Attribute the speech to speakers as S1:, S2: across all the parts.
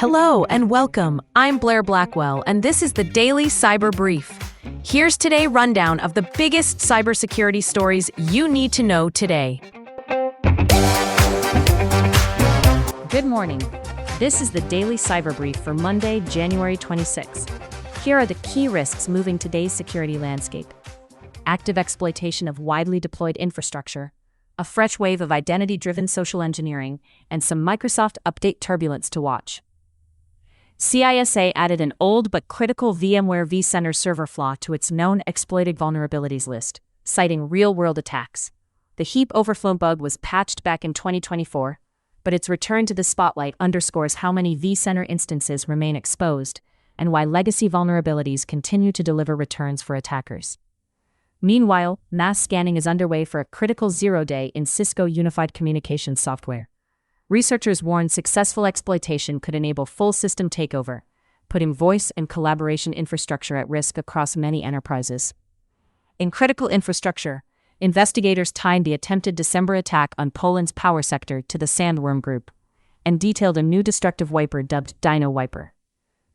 S1: Hello and welcome. I'm Blair Blackwell, and this is the Daily Cyber Brief. Here's today's rundown of the biggest cybersecurity stories you need to know today. Good morning. This is the Daily Cyber Brief for Monday, January 26. Here are the key risks moving today's security landscape. Active exploitation of widely deployed infrastructure, a fresh wave of identity-driven social engineering, and some Microsoft update turbulence to watch. CISA added an old but critical VMware vCenter server flaw to its known exploited vulnerabilities list, citing real-world attacks. The heap overflow bug was patched back in 2024, but its return to the spotlight underscores how many vCenter instances remain exposed and why legacy vulnerabilities continue to deliver returns for attackers. Meanwhile, mass scanning is underway for a critical zero-day in Cisco unified communications software. Researchers warn successful exploitation could enable full system takeover, putting voice and collaboration infrastructure at risk across many enterprises. In critical infrastructure, investigators tied the attempted December attack on Poland's power sector to the Sandworm Group and detailed a new destructive wiper dubbed Dino Wiper.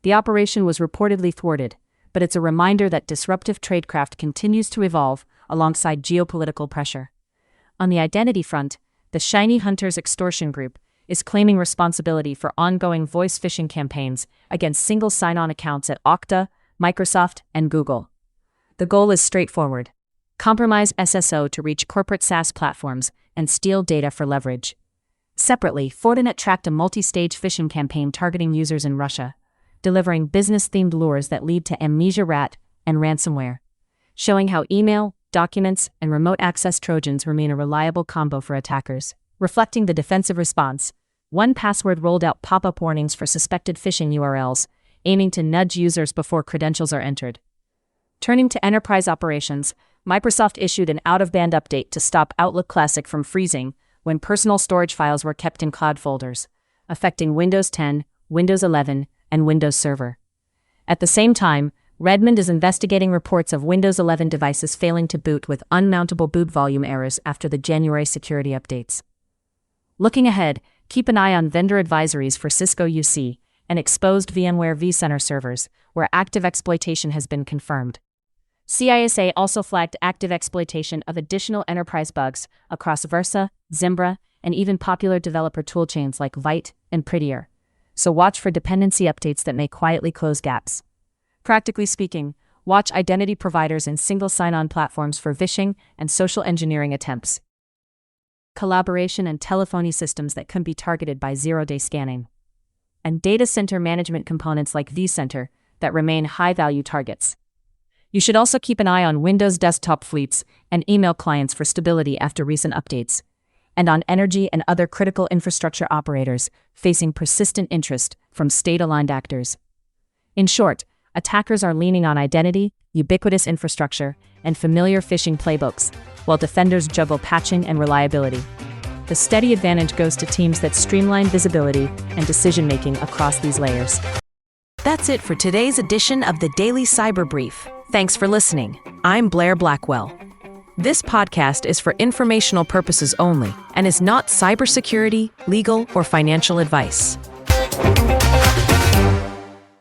S1: The operation was reportedly thwarted, but it's a reminder that disruptive tradecraft continues to evolve alongside geopolitical pressure. On the identity front, the Shiny Hunters extortion group is claiming responsibility for ongoing voice phishing campaigns against single sign-on accounts at Okta, Microsoft, and Google. The goal is straightforward: compromise SSO to reach corporate SaaS platforms and steal data for leverage. Separately, Fortinet tracked a multi-stage phishing campaign targeting users in Russia, delivering business-themed lures that lead to amnesia rat and ransomware, showing how email, documents, and remote access Trojans remain a reliable combo for attackers. Reflecting the defensive response, 1Password rolled out pop-up warnings for suspected phishing URLs, aiming to nudge users before credentials are entered. Turning to enterprise operations, Microsoft issued an out-of-band update to stop Outlook Classic from freezing when personal storage files were kept in cloud folders, affecting Windows 10, Windows 11, and Windows Server. At the same time, Redmond is investigating reports of Windows 11 devices failing to boot with unmountable boot volume errors after the January security updates. Looking ahead, keep an eye on vendor advisories for Cisco UC and exposed VMware vCenter servers, where active exploitation has been confirmed. CISA also flagged active exploitation of additional enterprise bugs across Versa, Zimbra, and even popular developer toolchains like Vite and Prettier, so watch for dependency updates that may quietly close gaps. Practically speaking, watch identity providers and single sign-on platforms for phishing and social engineering attempts. Collaboration and telephony systems that can be targeted by zero-day scanning. And data center management components like vCenter that remain high-value targets. You should also keep an eye on Windows desktop fleets and email clients for stability after recent updates, and on energy and other critical infrastructure operators facing persistent interest from state-aligned actors. In short, attackers are leaning on identity, ubiquitous infrastructure, and familiar phishing playbooks, while defenders juggle patching and reliability. The steady advantage goes to teams that streamline visibility and decision-making across these layers. That's it for today's edition of the Daily Cyber Brief. Thanks for listening. I'm Blair Blackwell. This podcast is for informational purposes only and is not cybersecurity, legal, or financial advice.